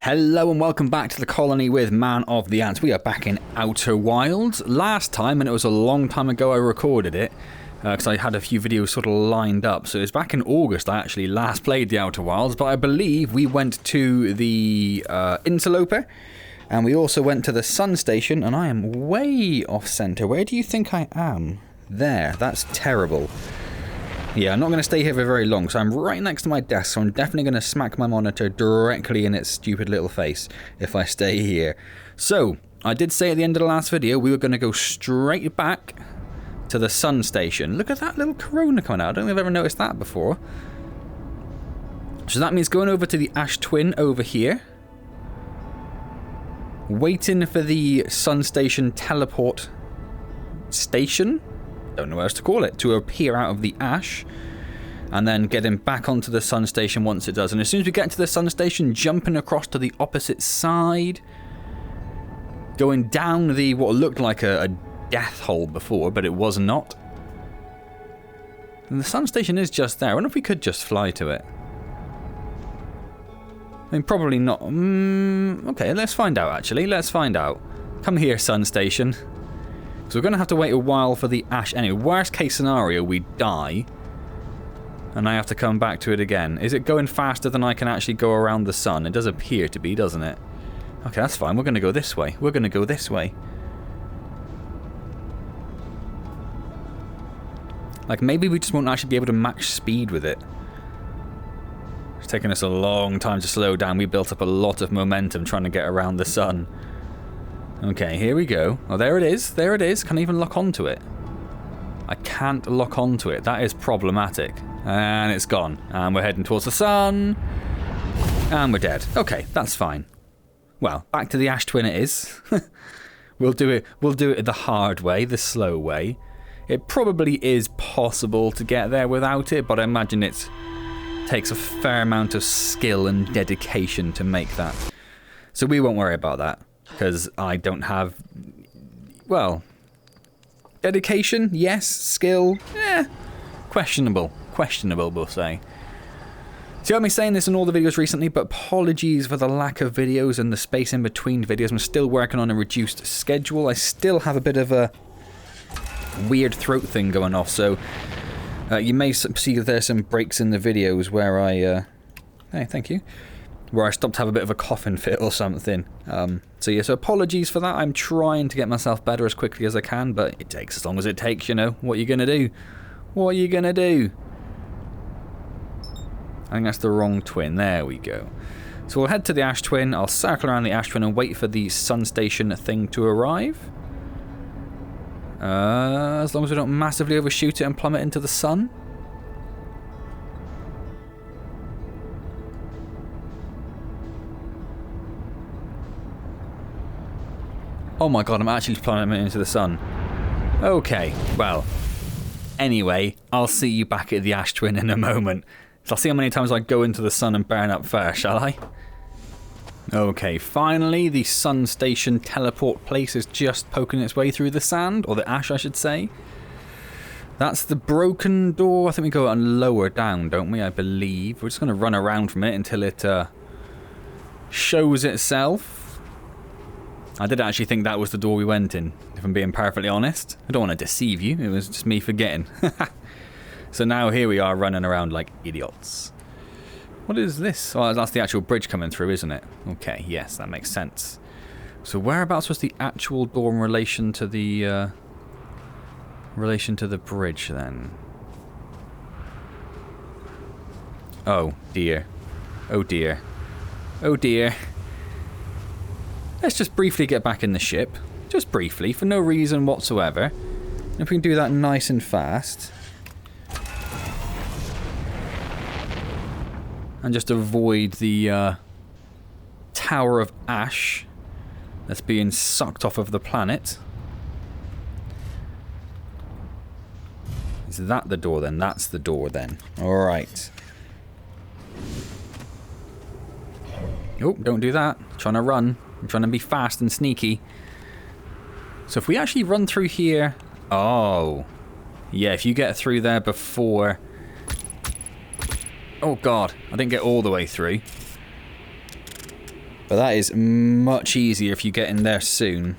Hello and welcome back to the colony with Man of the Antz. We are back in Outer Wilds. Last time, and it was a long time ago I recorded it, because I had a few videos sort of lined up. So it was back in August I actually last played the Outer Wilds, but I believe we went to the Interloper, and we also went to the Sun Station, and I am way off centre. Where do you think I am? There, that's terrible. Yeah, I'm not going to stay here for very long, so I'm right next to my desk, so I'm definitely going to smack my monitor directly in its stupid little face if I stay here. So, I did say at the end of the last video we were going to go straight back to the Sun Station. Look at that little corona coming out. I don't think I've ever noticed that before. So that means going over to the Ash Twin over here. Waiting for the Sun Station teleport station? Don't know what else to call it, to appear out of the ash, and then getting back onto the Sun Station once it does. And as soon as we get to the Sun Station, jumping across to the opposite side, going down the what looked like a death hole before, but it was not. And the Sun Station is just there. I wonder if we could just fly to it. I mean, probably not. Okay, let's find out, actually. Let's find out. Come here, Sun Station. So we're going to have to wait a while for the ash. Anyway, worst case scenario, we die. And I have to come back to it again. Is it going faster than I can actually go around the sun? It does appear to be, doesn't it? Okay, that's fine. We're going to go this way. We're going to go this way. Like, maybe we just won't actually be able to match speed with it. It's taken us a long time to slow down. We built up a lot of momentum trying to get around the sun. Okay, here we go. Oh, there it is. There it is. Can I even lock onto it? I can't lock onto it. That is problematic. And it's gone. And we're heading towards the sun. And we're dead. Okay, that's fine. Well, back to the Ash Twin it is. We'll do it the hard way, the slow way. It probably is possible to get there without it, but I imagine it takes a fair amount of skill and dedication to make that. So we won't worry about that. Because I don't have, well, dedication, yes. Skill, questionable, we'll say. So you heard me saying this in all the videos recently, but apologies for the lack of videos and the space in between videos. I'm still working on a reduced schedule. I still have a bit of a weird throat thing going off, so you may see there's some breaks in the videos where I, hey, thank you. Where I stopped to have a bit of a coughing fit or something. So yeah, so apologies for that. I'm trying to get myself better as quickly as I can, but it takes as long as it takes, you know. What are you going to do? What are you going to do? I think that's the wrong twin. There we go. So we'll head to the Ash Twin. I'll circle around the Ash Twin and wait for the Sun Station thing to arrive. As long as we don't massively overshoot it and plummet into the sun. Oh my god, I'm actually plummeting into the sun. Okay, well. Anyway, I'll see you back at the Ash Twin in a moment. So I'll see how many times I go into the sun and burn up first, shall I? Okay, finally, the Sun Station teleport place is just poking its way through the sand. Or the ash, I should say. That's the broken door. I think we go on lower down, don't we? I believe. We're just going to run around from it until it shows itself. I did actually think that was the door we went in, if I'm being perfectly honest. I don't want to deceive you, it was just me forgetting. So now here we are running around like idiots. What is this? Oh, that's the actual bridge coming through, isn't it? Okay, yes, that makes sense. So whereabouts was the actual door in relation to the bridge then? Oh dear. Oh dear. Oh dear. Let's just briefly get back in the ship. Just briefly, for no reason whatsoever. If we can do that nice and fast. And just avoid the tower of ash that's being sucked off of the planet. Is that the door then? That's the door then. Alright. Oh, don't do that. I'm trying to run. I'm trying to be fast and sneaky. So if we actually run through here... Oh. Yeah, if you get through there before... Oh god, I didn't get all the way through. But that is much easier if you get in there soon.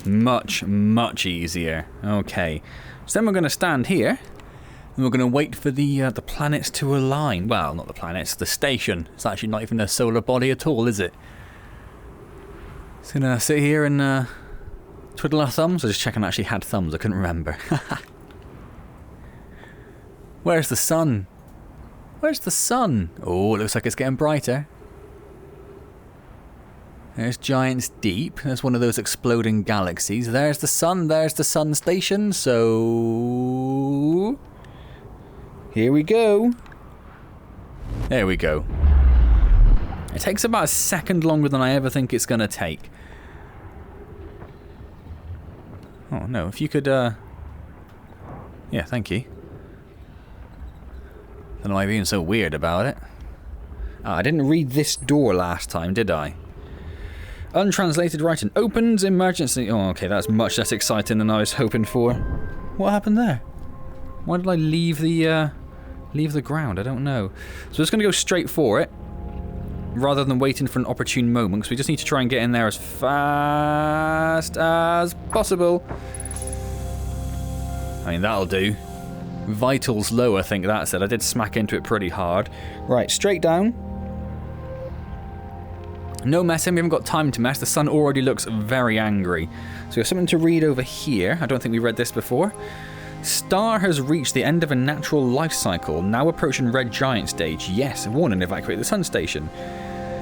Much, much easier. Okay. So then we're going to stand here. And we're going to wait for the planets to align. Well, not the planets, the station. It's actually not even a solar body at all, is it? Just going to sit here and twiddle our thumbs. I was just checking I actually had thumbs. I couldn't remember. Where's the sun? Where's the sun? Oh, it looks like it's getting brighter. There's Giants Deep. There's one of those exploding galaxies. There's the sun. There's the sun station. So... here we go. There we go. It takes about a second longer than I ever think it's going to take. Oh, no. If you could... yeah, thank you. I don't know why I'm being so weird about it. Oh, I didn't read this door last time, did I? Untranslated writing. Opens emergency... oh, okay, that's much less exciting than I was hoping for. What happened there? Why did I leave the ground? I don't know. So we're just going to go straight for it, rather than waiting for an opportune moment, because we just need to try and get in there as fast as possible. I mean, that'll do. Vitals low, I think that said. I did smack into it pretty hard. Right, straight down. No messing, we haven't got time to mess. The sun already looks very angry. So we have something to read over here. I don't think we read this before. Star has reached the end of a natural life cycle, now approaching red giant stage. Yes, warning, evacuate the sun station.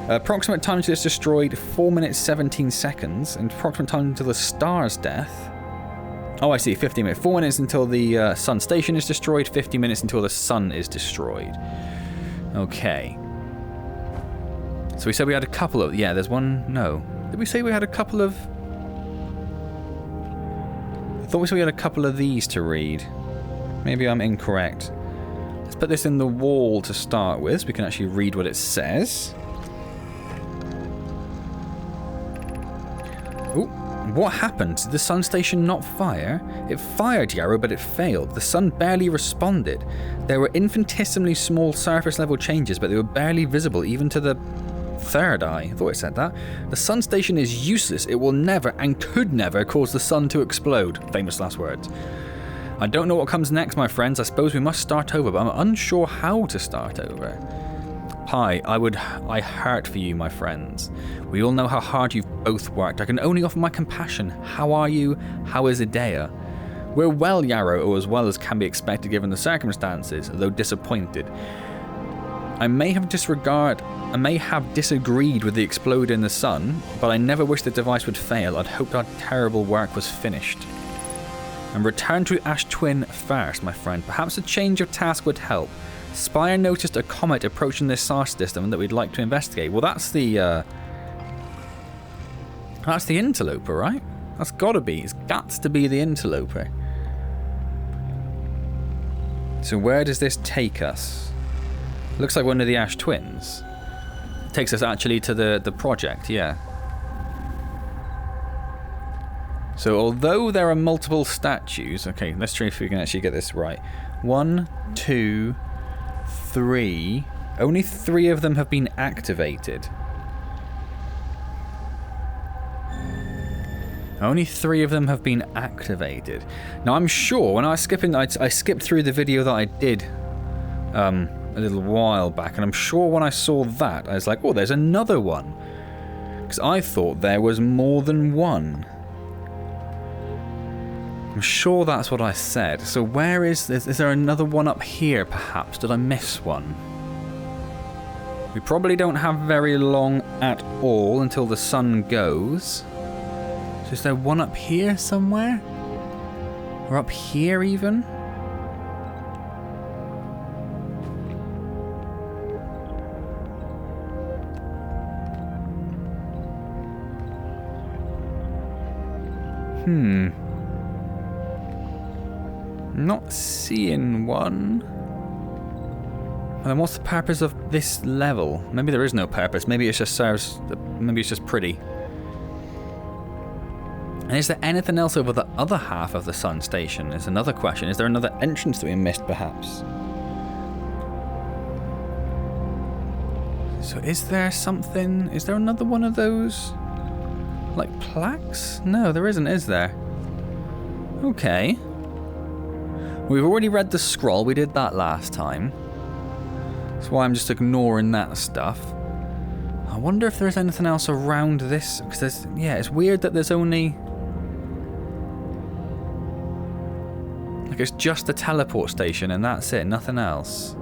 Approximate time to this destroyed, 4 minutes 17 seconds. And approximate time until the star's death. Oh, I see, 50 minutes. 4 minutes until the sun station is destroyed, 50 minutes until the sun is destroyed. Okay. So we said we had a couple of... yeah, there's one... no. Did we say we had a couple of... I thought we said we had a couple of these to read. Maybe I'm incorrect. Let's put this in the wall to start with, so we can actually read what it says. Ooh. What happened? Did the sun station not fire? It fired, Yarrow, but it failed. The sun barely responded. There were infinitesimally small surface level changes, but they were barely visible even to the third eye. I thought it said that. The sun station is useless. It will never and could never cause the sun to explode. Famous last words. I don't know what comes next, my friends. I suppose we must start over, but I'm unsure how to start over. Hi, I hurt for you, my friends. We all know how hard you've both worked. I can only offer my compassion. How are you? How is Idea? We're well, Yarrow, or as well as can be expected given the circumstances, though disappointed. I may have disagreed with the explode in the sun, but I never wished the device would fail. I'd hoped our terrible work was finished. And return to Ash Twin first, my friend. Perhaps a change of task would help. Spire noticed a comet approaching this star system that we'd like to investigate. Well, that's the interloper, right? That's gotta be. It's got to be the interloper. So where does this take us? Looks like one of the Ash Twins. Takes us actually to the project, yeah. So although there are multiple statues, okay, let's try if we can actually get this right. 1, 2, 3. Only 3 of them have been activated. Only 3 of them have been activated. Now I'm sure when I was skipping, I skipped through the video that I did a little while back, and I'm sure when I saw that, I was like, oh, there's another one. Because I thought there was more than one. I'm sure that's what I said. So where is this? Is there another one up here, perhaps? Did I miss one? We probably don't have very long at all until the sun goes. So is there one up here somewhere? Or up here even? Not seeing one. And then what's the purpose of this level? Maybe there is no purpose. Maybe it just serves... maybe it's just pretty. And is there anything else over the other half of the sun station? Is another question. Is there another entrance that we missed, perhaps? So is there something... Is there another one of those... like plaques? No, there isn't, is there? Okay. We've already read the scroll. We did that last time. That's why I'm just ignoring that stuff. I wonder if there's anything else around this. Because there's... Yeah, it's weird that there's only... like it's just a teleport station and that's it. Nothing else.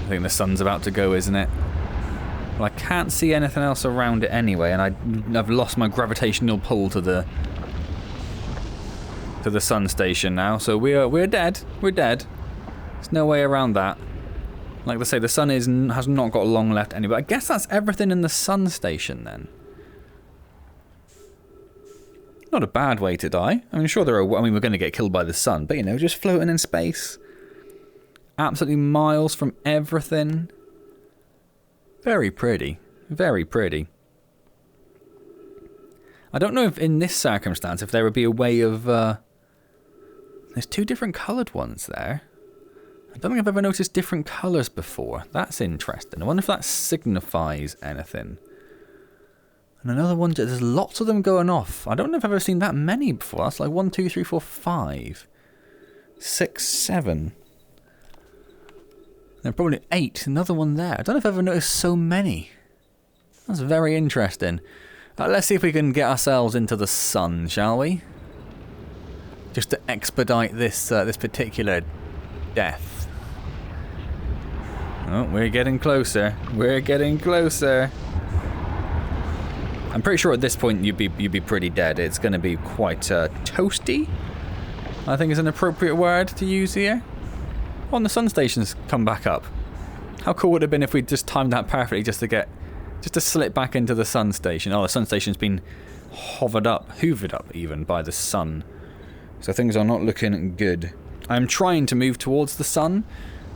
I think the sun's about to go, isn't it? Well, I can't see anything else around it anyway, and I've lost my gravitational pull to the sun station now. So we're dead. We're dead. There's no way around that. Like I say, the sun has not got long left anyway. I guess that's everything in the sun station then. Not a bad way to die. I mean, sure we're going to get killed by the sun, but you know, just floating in space. Absolutely miles from everything. Very pretty. Very pretty. I don't know if in this circumstance, if there would be a way of... there's two different coloured ones there. I don't think I've ever noticed different colours before. That's interesting. I wonder if that signifies anything. And another one, there's lots of them going off. I don't know if I've ever seen that many before. That's like 1, 2, 3, 4, 5, 6, 7. There are probably 8. Another one there. I don't know if I've ever noticed so many. That's very interesting. Let's see if we can get ourselves into the sun, shall we? Just to expedite this this particular death. Oh, we're getting closer. We're getting closer. I'm pretty sure at this point you'd be pretty dead. It's going to be quite toasty, I think is an appropriate word to use here. Oh, and the sun station's come back up. How cool would it have been if we just timed that perfectly just to slip back into the sun station. Oh, the sun station's been hoovered up even by the sun. So things are not looking good. I'm trying to move towards the sun,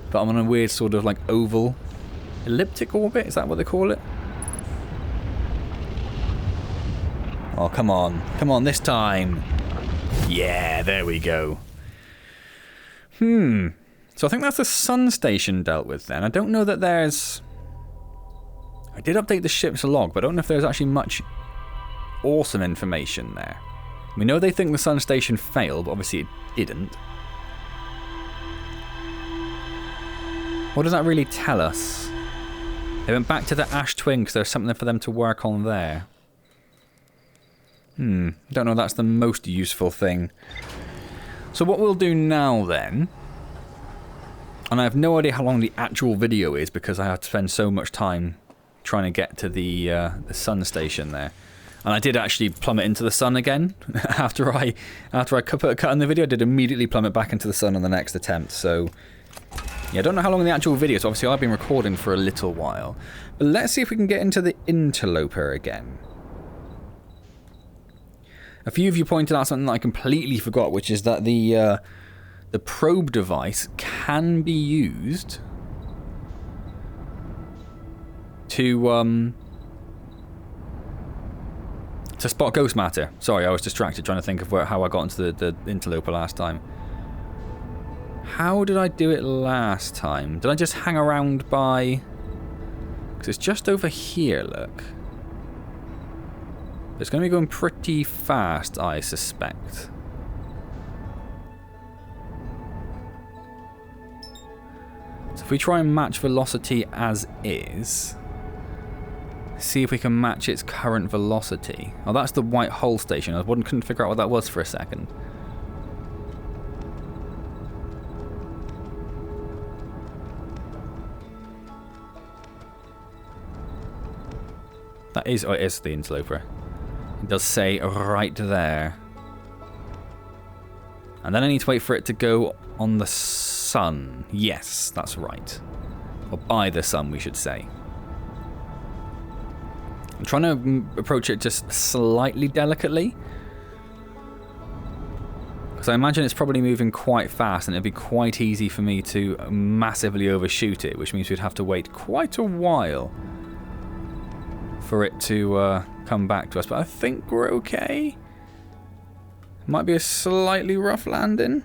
but I'm on a weird sort of like oval elliptic orbit. Is that what they call it? Oh, come on. Come on, this time. Yeah, there we go. So I think that's the sun station dealt with then. I don't know that there's... I did update the ship's log, but I don't know if there's actually much awesome information there. We know they think the sun station failed, but obviously it didn't. What does that really tell us? They went back to the Ash Twin because there's something for them to work on there. Don't know if that's the most useful thing. So what we'll do now then... And I have no idea how long the actual video is because I had to spend so much time trying to get to the sun station there. And I did actually plummet into the sun again after I put a cut in the video. I did immediately plummet back into the sun on the next attempt. So yeah, I don't know how long the actual video is. Obviously, I've been recording for a little while. But let's see if we can get into the interloper again. A few of you pointed out something that I completely forgot, which is that the probe device can be used to spot ghost matter. Sorry, I was distracted trying to think of how I got into the interloper last time. How did I do it last time? Did I just hang around by... Because it's just over here, look. It's going to be going pretty fast, I suspect. So if we try and match velocity as is, see if we can match its current velocity. Oh, that's the white hole station. I couldn't figure out what that was for a second. That is, oh, it is the interloper. It does say right there. And then I need to wait for it to go on the sun. Yes, that's right. Or by the sun, we should say. I'm trying to approach it just slightly delicately. Because I imagine it's probably moving quite fast and it'd be quite easy for me to massively overshoot it, which means we'd have to wait quite a while for it to come back to us. But I think we're okay. Might be a slightly rough landing.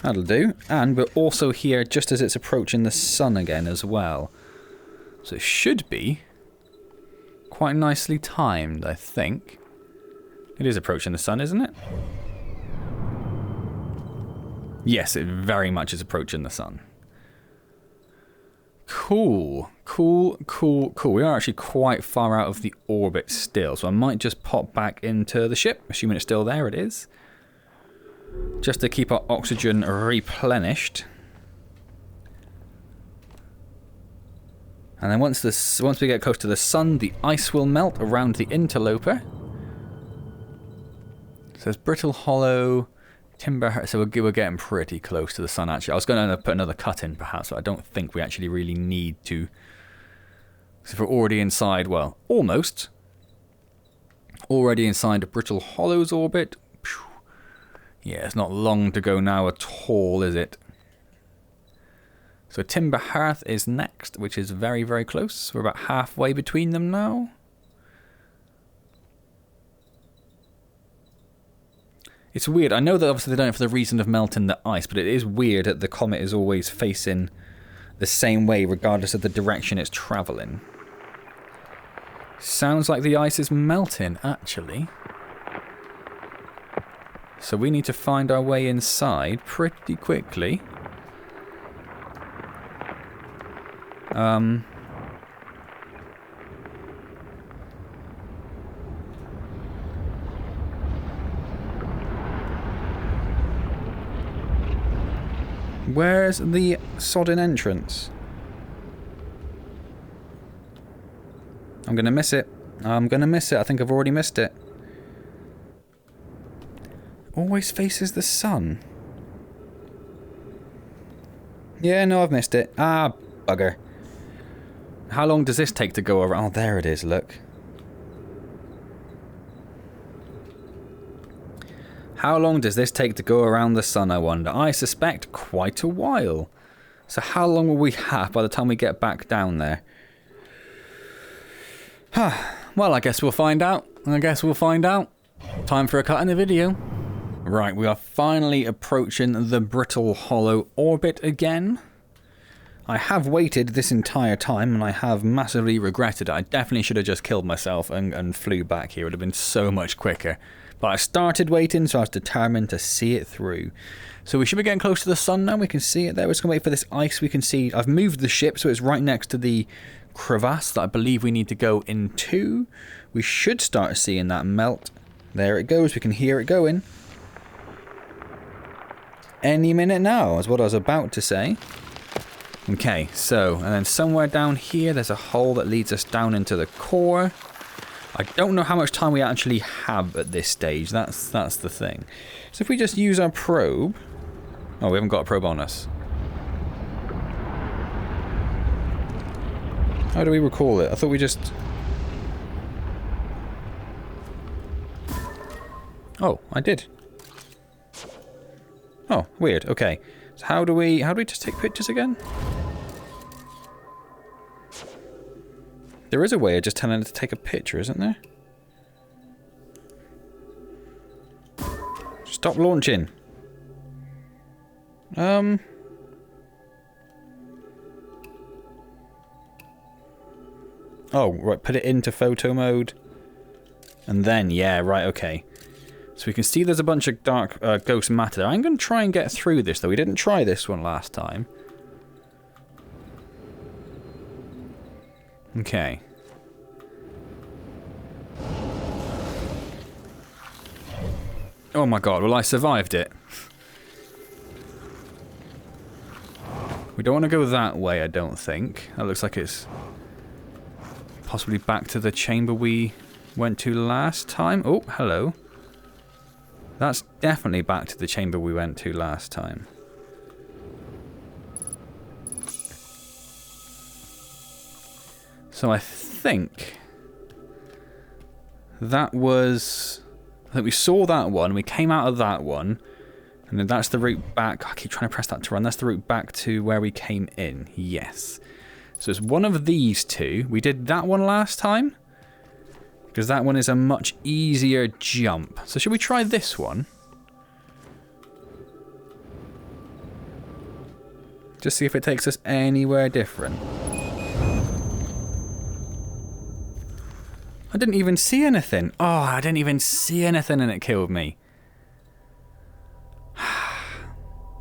That'll do. And we're also here just as it's approaching the sun again as well. So it should be quite nicely timed, I think. It is approaching the sun, isn't it? Yes, it very much is approaching the sun. Cool. Cool, cool, cool. We are actually quite far out of the orbit still, so I might just pop back into the ship, assuming it's still there. It is. Just to keep our oxygen replenished. And then once we get close to the sun, the ice will melt around the interloper. It says brittle hollow, timber. So we're getting pretty close to the sun, actually. I was going to put another cut in, perhaps, but I don't think we actually really need to. So if we're already inside, well, almost. Already inside a brittle hollow's orbit. Yeah, it's not long to go now at all, is it? So Timber Hearth is next, which is very, very close. We're about halfway between them now. It's weird. I know that obviously they don't have the reason of melting the ice, but it is weird that the comet is always facing the same way regardless of the direction it's travelling. Sounds like the ice is melting, actually. So we need to find our way inside pretty quickly. Where's the sodden entrance? I'm gonna miss it. I'm gonna miss it. I think I've already missed it. Always faces the sun. Yeah, no, I've missed it. Ah, bugger. How long does this take to go around? Oh, there it is, look. How long does this take to go around the sun, I wonder? I suspect quite a while. So how long will we have by the time we get back down there? Well, I guess we'll find out. Time for a cut in the video. Right, we are finally approaching the brittle hollow orbit again. I have waited this entire time and I have massively regretted it. I definitely should have just killed myself and flew back here. It would have been so much quicker. But I started waiting, so I was determined to see it through. So we should be getting close to the sun now. We can see it there. We're just going to wait for this ice. We can see I've moved the ship so it's right next to the crevasse that I believe we need to go into. We should start seeing that melt. There it goes. We can hear it going. Any minute now is what I was about to say. Okay, so, and then somewhere down here there's a hole that leads us down into the core. I don't know how much time we actually have at this stage. That's the thing. So if we just use our probe... Oh, we haven't got a probe on us. How do we recall it? I thought we just... Oh, I did. Oh, weird. Okay. So how do we just take pictures again? There is a way of just telling it to take a picture, isn't there? Stop launching. Oh, right, put it into photo mode. And then, yeah, right, okay. So we can see there's a bunch of dark ghost matter there. I'm going to try and get through this, though. We didn't try this one last time. Okay. Oh my god, well I survived it. We don't want to go that way, I don't think. That looks like it's possibly back to the chamber we went to last time. Oh, hello. That's definitely back to the chamber we went to last time. So I think that was... I think we saw that one, we came out of that one, and then that's the route back. I keep trying to press that to run. That's the route back to where we came in. Yes. So it's one of these two. We did that one last time, because that one is a much easier jump. So should we try this one? Just see if it takes us anywhere different. I didn't even see anything. Oh, I didn't even see anything and it killed me.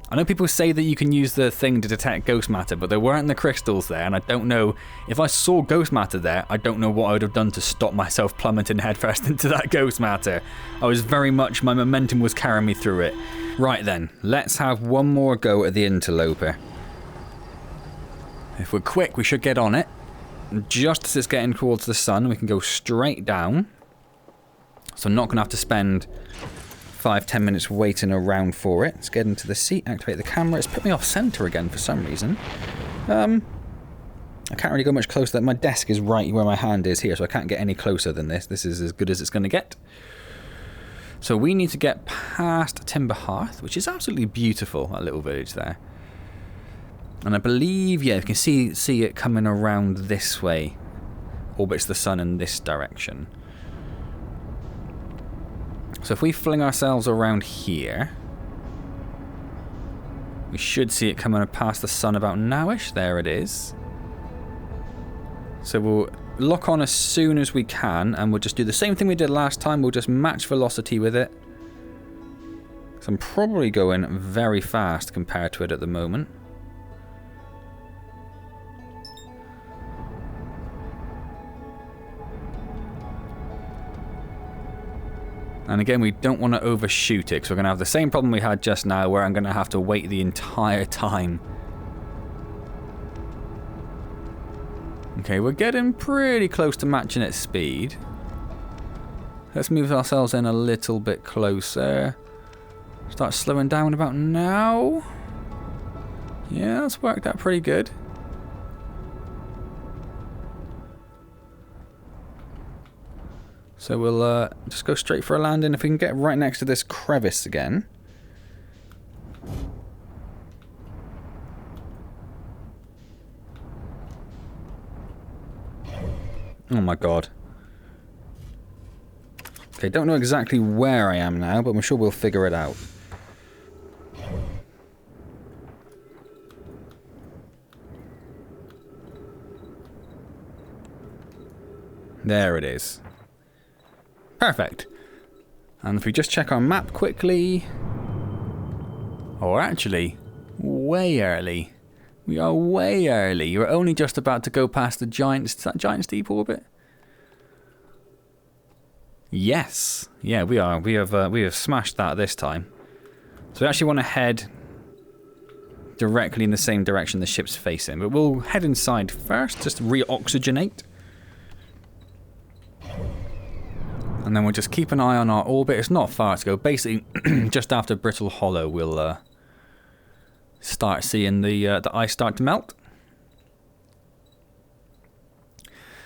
I know people say that you can use the thing to detect ghost matter, but there weren't the crystals there, and I don't know... If I saw ghost matter there, I don't know what I would have done to stop myself plummeting headfirst into that ghost matter. I was very much... My momentum was carrying me through it. Right then, let's have one more go at the interloper. If we're quick, we should get on it. Just as it's getting towards the sun, we can go straight down. So I'm not going to have to spend 5-10 minutes waiting around for it. Let's get into the seat, activate the camera. It's put me off center again for some reason. I can't really go much closer. My desk is right where my hand is here, so I can't get any closer than this. This is as good as it's going to get. So we need to get past Timber Hearth, which is absolutely beautiful, that little village there. And I believe, yeah, you can see it coming around this way. Orbits the sun in this direction. So if we fling ourselves around here, we should see it coming past the sun about nowish. There it is. So we'll lock on as soon as we can, and we'll just do the same thing we did last time. We'll just match velocity with it. So I'm probably going very fast compared to it at the moment. And again, we don't want to overshoot it, because we're going to have the same problem we had just now, where I'm going to have to wait the entire time. Okay, we're getting pretty close to matching its speed. Let's move ourselves in a little bit closer. Start slowing down about now. Yeah, that's worked out pretty good. So we'll just go straight for a landing. If we can get right next to this crevice again. Oh my god. Okay, don't know exactly where I am now, but I'm sure we'll figure it out. There it is. Perfect. And if we just check our map quickly... Or actually, way early. We are way early. You're only just about to go past the Giant's... Is that Giant's Deep Orbit? Yes. Yeah, we are. We have smashed that this time. So we actually want to head directly in the same direction the ship's facing. But we'll head inside first, just to re-oxygenate. And then we'll just keep an eye on our orbit. It's not far to go. Basically, just after Brittle Hollow, we'll start seeing the ice start to melt.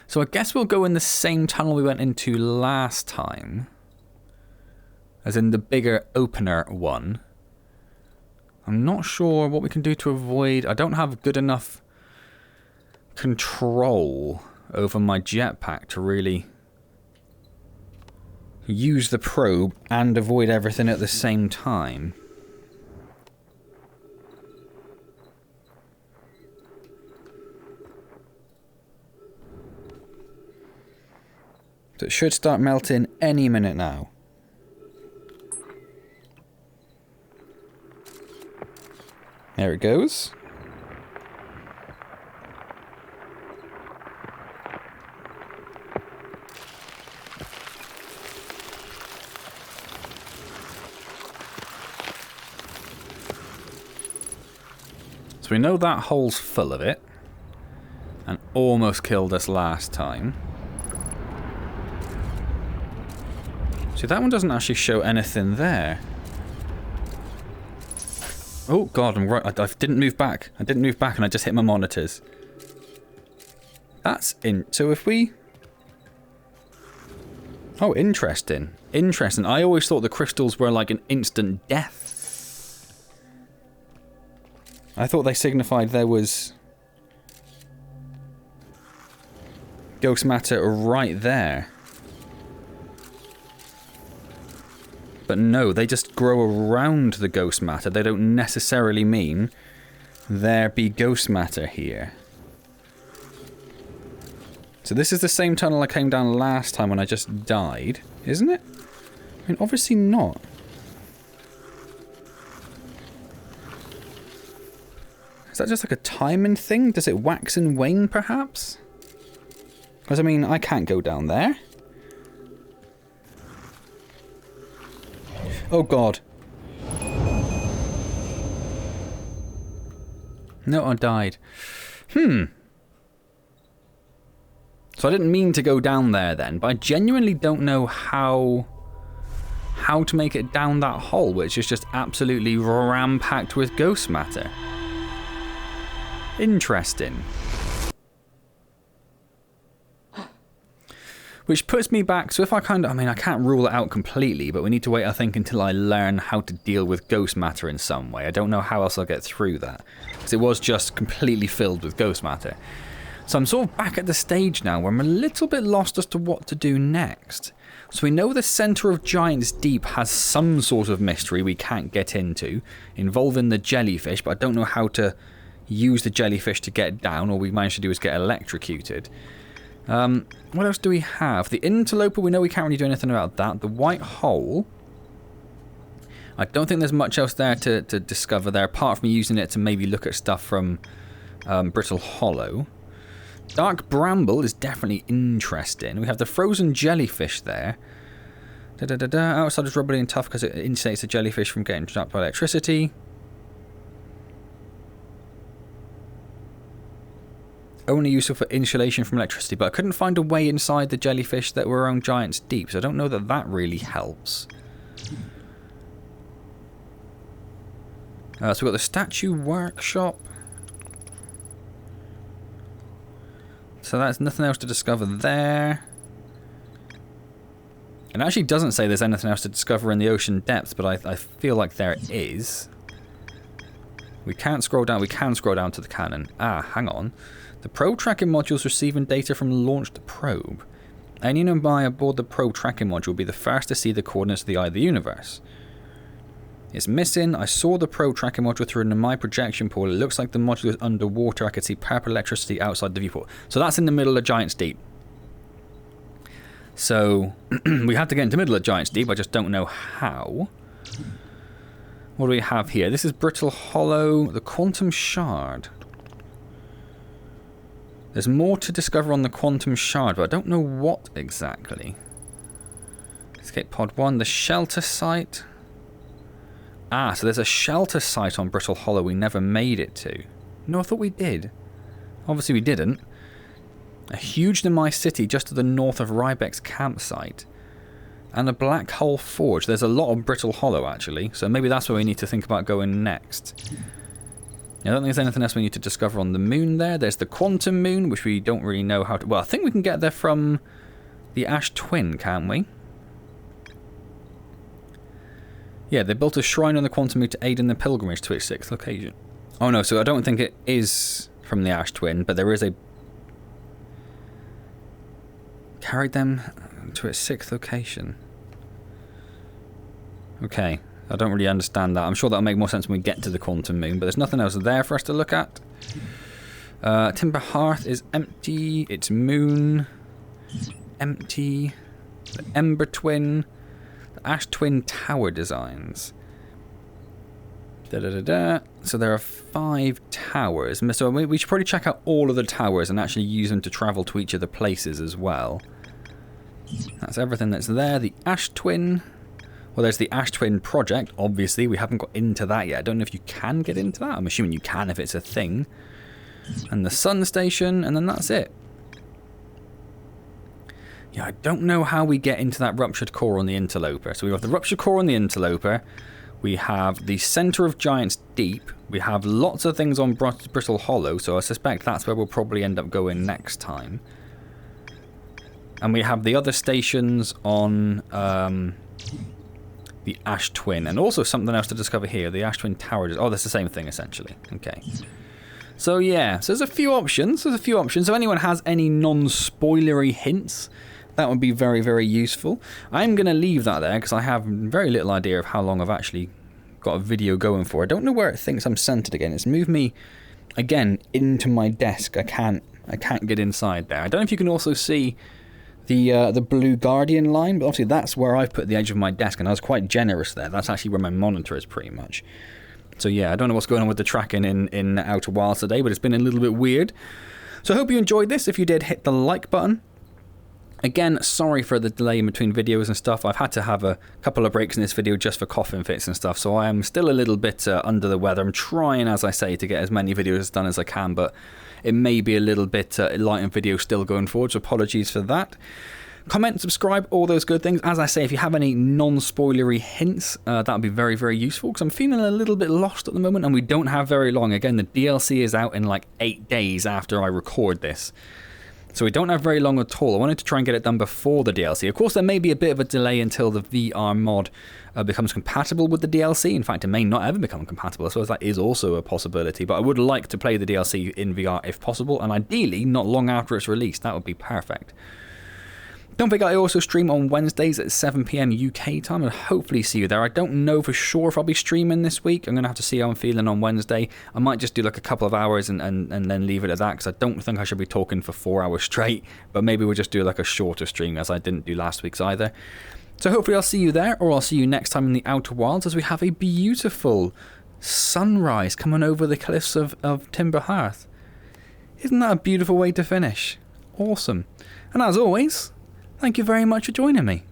So I guess we'll go in the same tunnel we went into last time. As in the bigger opener one. I'm not sure what we can do to avoid... I don't have good enough control over my jetpack to really... use the probe and avoid everything at the same time. So it should start melting any minute now. There it goes. So we know that hole's full of it. And almost killed us last time. See, that one doesn't actually show anything there. Oh god, I'm right. I didn't move back. I didn't move back and I just hit my monitors. That's in... So if we... Oh, interesting. Interesting. I always thought the crystals were like an instant death. I thought they signified there was ghost matter right there. But no, they just grow around the ghost matter. They don't necessarily mean there be ghost matter here. So this is the same tunnel I came down last time when I just died, isn't it? I mean, obviously not. Is that just like a timing thing? Does it wax and wane, perhaps? Because, I mean, I can't go down there. Oh, God. No, I died. So I didn't mean to go down there then, but I genuinely don't know how to make it down that hole, which is just absolutely ram-packed with ghost matter. Interesting. Which puts me back, so if I I mean, I can't rule it out completely, but we need to wait, I think, until I learn how to deal with ghost matter in some way. I don't know how else I'll get through that, because it was just completely filled with ghost matter. So I'm sort of back at the stage now where I'm a little bit lost as to what to do next. So we know the centre of Giant's Deep has some sort of mystery we can't get into, involving the jellyfish, but I don't know how to use the jellyfish to get down. All we managed to do is get electrocuted. What else do we have? The interloper, we know we can't really do anything about that. The white hole, I don't think there's much else there to discover there, apart from using it to maybe look at stuff from Brittle Hollow. Dark Bramble is definitely interesting. We have the frozen jellyfish there. Outside is rubbly and tough because it insulates the jellyfish from getting trapped by electricity. Only useful for insulation from electricity, but I couldn't find a way inside the jellyfish that were around Giant's Deep, so I don't know that that really helps. So we've got the statue workshop. So that's nothing else to discover there. It actually doesn't say there's anything else to discover in the ocean depths, but I feel like there is. We can't scroll down. We can scroll down to the cannon. Ah, hang on. The probe tracking module is receiving data from the launched probe. Any nearby aboard the probe tracking module will be the first to see the coordinates of the eye of the universe. It's missing. I saw the probe tracking module through an my projection pool. It looks like the module is underwater. I could see purple electricity outside the viewport. So that's in the middle of Giant's Deep. So we have to get into the middle of Giant's Deep. I just don't know how. What do we have here? This is Brittle Hollow, the Quantum Shard. There's more to discover on the Quantum Shard, but I don't know what exactly. Escape Pod 1, the shelter site. Ah, so there's a shelter site on Brittle Hollow we never made it to. No, I thought we did. Obviously we didn't. A huge Nemai city just to the north of Rybeck's campsite. And a black hole forge. There's a lot of Brittle Hollow, actually. So maybe that's where we need to think about going next. I don't think there's anything else we need to discover on the moon there. There's the Quantum Moon, which we don't really know how to... Well, I think we can get there from the Ash Twin, can't we? Yeah, they built a shrine on the Quantum Moon to aid in the pilgrimage to its 6th location. Oh no, so I don't think it is from the Ash Twin, but there is a... Carried them to its 6th location. Okay, I don't really understand that. I'm sure that'll make more sense when we get to the Quantum Moon, but there's nothing else there for us to look at. Timber Hearth is empty. Its moon, empty. The Ember Twin. Ash Twin Tower designs. So there are 5 towers. So we should probably check out all of the towers and actually use them to travel to each of the places as well. That's everything that's there. The Ash Twin. Well, there's the Ash Twin project, obviously. We haven't got into that yet. I don't know if you can get into that. I'm assuming you can if it's a thing. And the Sun Station, and then that's it. Yeah, I don't know how we get into that ruptured core on the interloper. So we have the ruptured core on the interloper. We have the centre of Giant's Deep. We have lots of things on Brittle Hollow, so I suspect that's where we'll probably end up going next time. And we have the other stations on the Ash Twin. And also something else to discover here. The Ash Twin Tower. Oh, that's the same thing, essentially. Okay. So, yeah. So, there's a few options. If anyone has any non-spoilery hints, that would be very, very useful. I'm going to leave that there because I have very little idea of how long I've actually got a video going for. I don't know where it thinks I'm centered again. It's moved me, again, into my desk. I can't get inside there. I don't know if you can also see the blue Guardian line, but obviously that's where I've put the edge of my desk, and I was quite generous there. That's actually where my monitor is, pretty much. So yeah, I don't know what's going on with the tracking in Outer Wilds today, but it's been a little bit weird. So I hope you enjoyed this. If you did, hit the like button. Again, sorry for the delay in between videos and stuff. I've had to have a couple of breaks in this video just for coughing fits and stuff, so I am still a little bit under the weather. I'm trying, as I say, to get as many videos done as I can, but it may be a little bit light in video still going forward, so apologies for that. Comment, subscribe, all those good things. As I say, if you have any non-spoilery hints, that would be very, very useful, because I'm feeling a little bit lost at the moment, and we don't have very long. Again, the DLC is out in like 8 days after I record this. So we don't have very long at all. I wanted to try and get it done before the DLC. Of course, there may be a bit of a delay until the VR mod becomes compatible with the DLC. In fact, it may not ever become compatible. I suppose that is also a possibility. But I would like to play the DLC in VR if possible, and ideally not long after it's released. That would be perfect. Don't forget, I also stream on Wednesdays at 7 PM UK time, and hopefully see you there. I don't know for sure if I'll be streaming this week. I'm going to have to see how I'm feeling on Wednesday. I might just do like a couple of hours and then leave it at that, because I don't think I should be talking for 4 hours straight. But maybe we'll just do like a shorter stream, as I didn't do last week's either. So hopefully I'll see you there, or I'll see you next time in the Outer Wilds, as we have a beautiful sunrise coming over the cliffs of Timber Hearth. Isn't that a beautiful way to finish? Awesome. And as always, thank you very much for joining me.